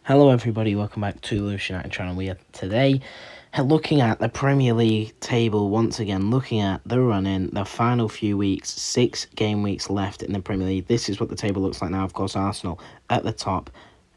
Hello everybody, welcome back to Lucian United channel. We are today looking at the Premier League table once again, looking at the run-in, the final few weeks, 6 game weeks left in the Premier League. This is what the table looks like now. Of course, Arsenal at the top,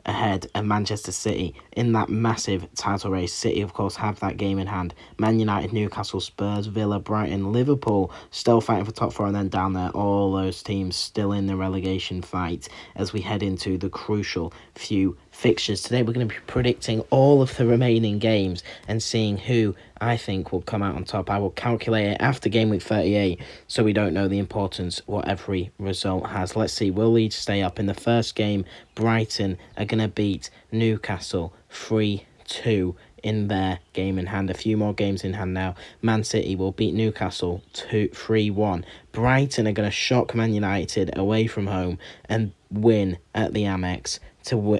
ahead of Manchester City in that massive title race. City, of course, have that game in hand. Man United, Newcastle, Spurs, Villa, Brighton, Liverpool still fighting for top 4, and then down there, all those teams still in the relegation fight as we head into the crucial few fixtures. Today we're going to be predicting all of the remaining games and seeing who I think will come out on top. I will calculate it after game week 38, so we don't know the importance what every result has. Let's see, will Leeds stay up? In the first game, Brighton are going to beat Newcastle 3-2 in their game in hand. A few more games in hand now. Man City will beat Newcastle 3-1. Brighton are going to shock Man United away from home and win at the Amex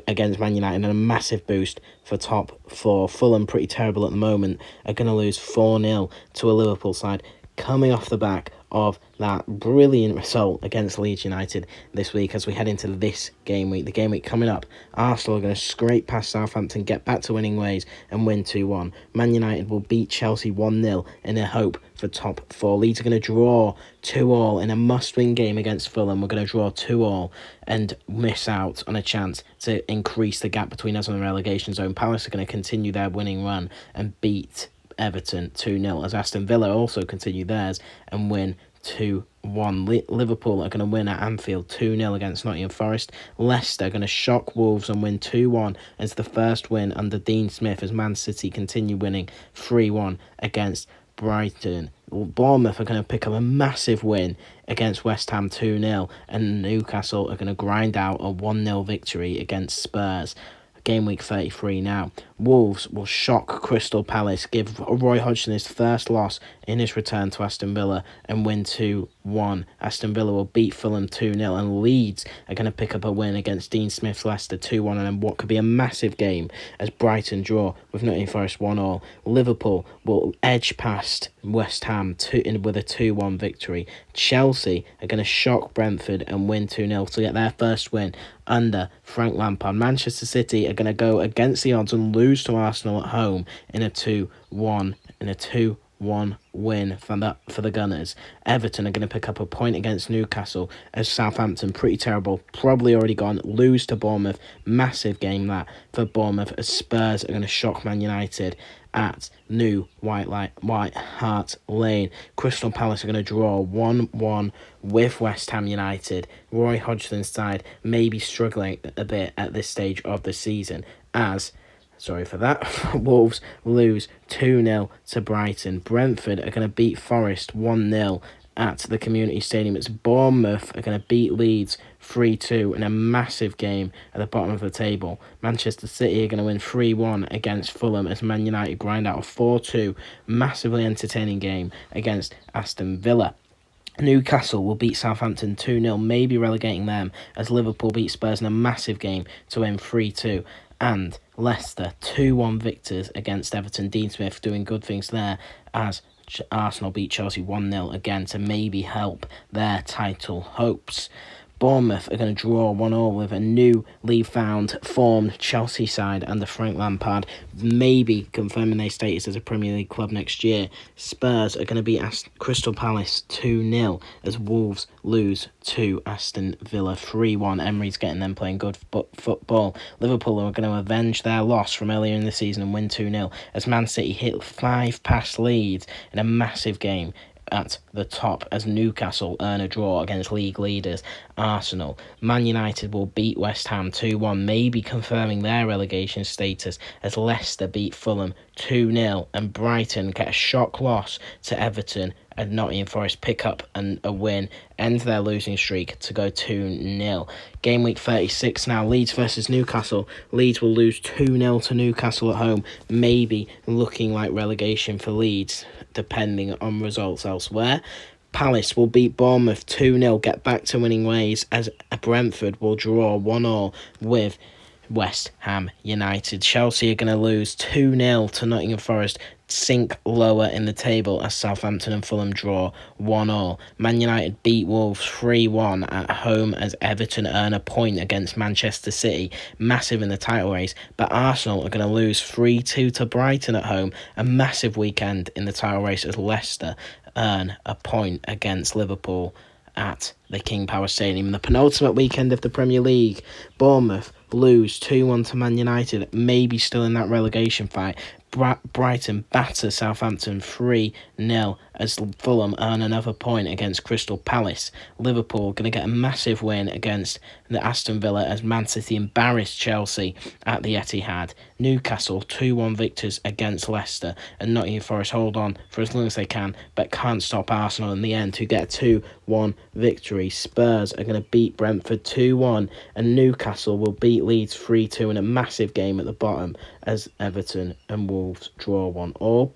against Man United, and a massive boost for top 4. Fulham, pretty terrible at the moment, are going to lose 4-0 to a Liverpool side coming off the back of that brilliant result against Leeds United this week. As we head into this game week, the game week coming up, Arsenal are going to scrape past Southampton, get back to winning ways and win 2-1. Man United will beat Chelsea 1-0 in a hope for top 4. Leeds are going to draw 2-2 in a must-win game against Fulham. We're going to draw 2-2 and miss out on a chance to increase the gap between us and the relegation zone. Palace are going to continue their winning run and beat Everton 2-0 as Aston Villa also continue theirs and win 2-1. Liverpool are going to win at Anfield 2-0 against Nottingham Forest. Leicester are going to shock Wolves and win 2-1 as the first win under Dean Smith, as Man City continue winning 3-1 against Brighton. Bournemouth are going to pick up a massive win against West Ham 2-0, and Newcastle are going to grind out a 1-0 victory against Spurs. Game week 33 now. Wolves will shock Crystal Palace, give Roy Hodgson his first loss in his return to Aston Villa and win 2-1. Aston Villa will beat Fulham 2-0, and Leeds are going to pick up a win against Dean Smith's Leicester 2-1, and then what could be a massive game as Brighton draw with Nottingham Forest 1-1. Liverpool will edge past West Ham with a 2-1 victory. Chelsea are going to shock Brentford and win 2-0 to get their first win under Frank Lampard. Manchester City are going to go against the odds and lose to Arsenal at home in a 2-1 win for the Gunners. Everton are going to pick up a point against Newcastle as Southampton, pretty terrible, probably already gone, lose to Bournemouth. Massive game that for Bournemouth, as Spurs are going to shock Man United at New White Hart Lane. Crystal Palace are going to draw 1-1 with West Ham United. Roy Hodgson's side may be struggling a bit at this stage of the season as Wolves lose 2-0 to Brighton. Brentford are going to beat Forest 1-0 at the Community Stadium. It's Bournemouth are going to beat Leeds 3-2 in a massive game at the bottom of the table. Manchester City are going to win 3-1 against Fulham as Man United grind out a 4-2 massively entertaining game against Aston Villa. Newcastle will beat Southampton 2-0, maybe relegating them as Liverpool beat Spurs in a massive game to win 3-2. And Leicester 2-1 victors against Everton. Dean Smith doing good things there as Arsenal beat Chelsea 1-0 again to maybe help their title hopes. Bournemouth are going to draw 1-1 with a newly formed Chelsea side under Frank Lampard, maybe confirming their status as a Premier League club next year. Spurs are going to beat Crystal Palace 2-0 as Wolves lose to Aston Villa 3-1. Emery's getting them playing good football. Liverpool are going to avenge their loss from earlier in the season and win 2-0 as Man City hit 5 past Leeds in a massive game at the top as Newcastle earn a draw against league leaders Arsenal. Man United will beat West Ham 2-1, maybe confirming their relegation status as Leicester beat Fulham 2-0, and Brighton get a shock loss to Everton and Nottingham Forest pick up a win, end their losing streak to go 2-0. Game week 36 now, Leeds versus Newcastle. Leeds will lose 2-0 to Newcastle at home, maybe looking like relegation for Leeds, depending on results elsewhere. Palace will beat Bournemouth 2-0, get back to winning ways as Brentford will draw 1-1 with West Ham United. Chelsea are going to lose 2-0 to Nottingham Forest, sink lower in the table as Southampton and Fulham draw 1-1. Man United beat Wolves 3-1 at home as Everton earn a point against Manchester City, massive in the title race. But Arsenal are going to lose 3-2 to Brighton at home, a massive weekend in the title race as Leicester earn a point against Liverpool at the King Power Stadium. In the penultimate weekend of the Premier League, Bournemouth lose 2-1 to Man United, maybe still in that relegation fight. Brighton batter Southampton 3-0 as Fulham earn another point against Crystal Palace. Liverpool going to get a massive win against the Aston Villa as Man City embarrass Chelsea at the Etihad. Newcastle 2-1 victors against Leicester, and Nottingham Forest hold on for as long as they can but can't stop Arsenal in the end to get a 2-1 victory. Spurs are going to beat Brentford 2-1 and Newcastle will beat Leeds 3-2 in a massive game at the bottom as Everton and Wolves draw 1-1.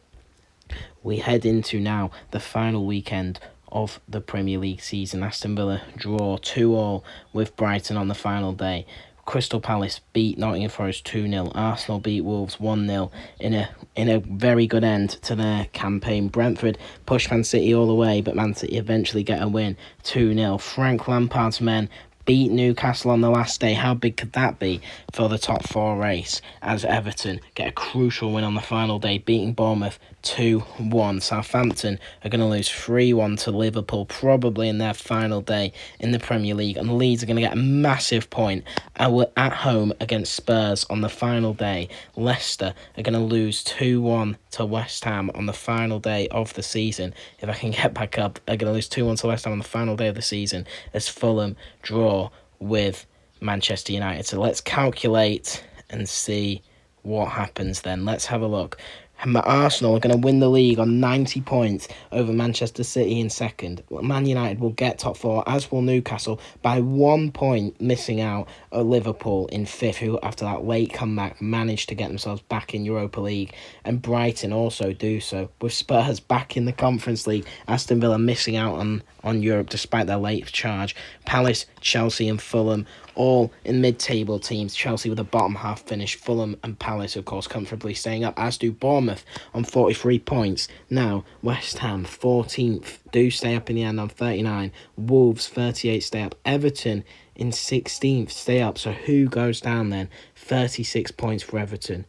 We head into now the final weekend of the Premier League season. Aston Villa draw 2-2 with Brighton on the final day. Crystal Palace beat Nottingham Forest 2-0. Arsenal beat Wolves 1-0 in a very good end to their campaign. Brentford pushed Man City all the way, but Man City eventually get a win 2-0. Frank Lampard's men beat Newcastle on the last day. How big could that be for the top four race as Everton get a crucial win on the final day, beating Bournemouth 2-1. Southampton are going to lose 3-1 to Liverpool, probably in their final day in the Premier League, and Leeds are going to get a massive point at home against Spurs on the final day. Leicester are going to lose 2-1 to West Ham on the final day of the season. If I can get back up, they're going to lose 2-1 to West Ham on the final day of the season as Fulham draw with Manchester United. So let's calculate and see what happens then. Let's have a look. Arsenal are going to win the league on 90 points over Manchester City in second. Man United will get top four, as will Newcastle, by 1 point, missing out at Liverpool in fifth, who after that late comeback managed to get themselves back in Europa League, and Brighton also do so, with Spurs back in the Conference League. Aston Villa missing out on Europe despite their late charge. Palace, Chelsea and Fulham all in mid-table teams. Chelsea with a bottom half finish. Fulham and Palace, of course, comfortably staying up, as do Bournemouth on 43 points. Now, West Ham, 14th, do stay up in the end on 39. Wolves, 38, stay up. Everton in 16th, stay up. So who goes down then? 36 points for Everton.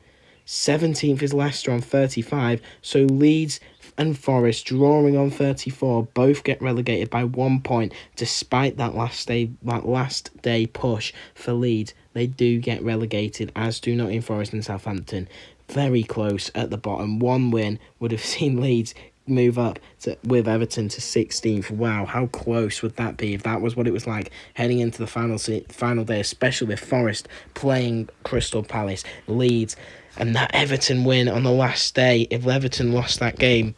17th is Leicester on 35. So Leeds and Forest drawing on 34 both get relegated by 1 point despite that last day push for Leeds. They do get relegated, as do Nottingham Forest and Southampton. Very close at the bottom. One win would have seen Leeds move up with Everton to 16th. Wow, how close would that be if that was what it was like heading into the final day, especially with Forest playing Crystal Palace, Leeds, and that Everton win on the last day. If Everton lost that game,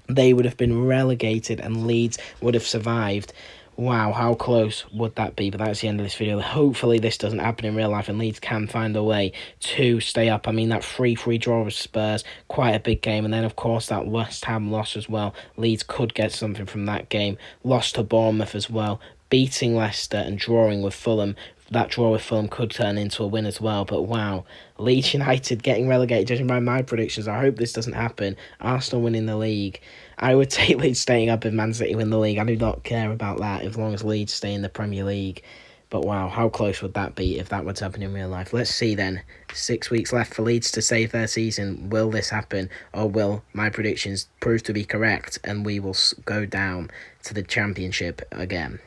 they would have been relegated and Leeds would have survived. Wow, how close would that be? But that's the end of this video. Hopefully this doesn't happen in real life and Leeds can find a way to stay up. I mean, that 3-3 draw with Spurs, quite a big game. And then, of course, that West Ham loss as well. Leeds could get something from that game. Lost to Bournemouth as well. Beating Leicester and drawing with Fulham. That draw with Fulham could turn into a win as well. But wow, Leeds United getting relegated, judging by my predictions. I hope this doesn't happen. Arsenal winning the league. I would take Leeds staying up if Man City win the league. I do not care about that as long as Leeds stay in the Premier League. But wow, how close would that be if that were to happen in real life? Let's see then. 6 weeks left for Leeds to save their season. Will this happen, or will my predictions prove to be correct and we will go down to the Championship again?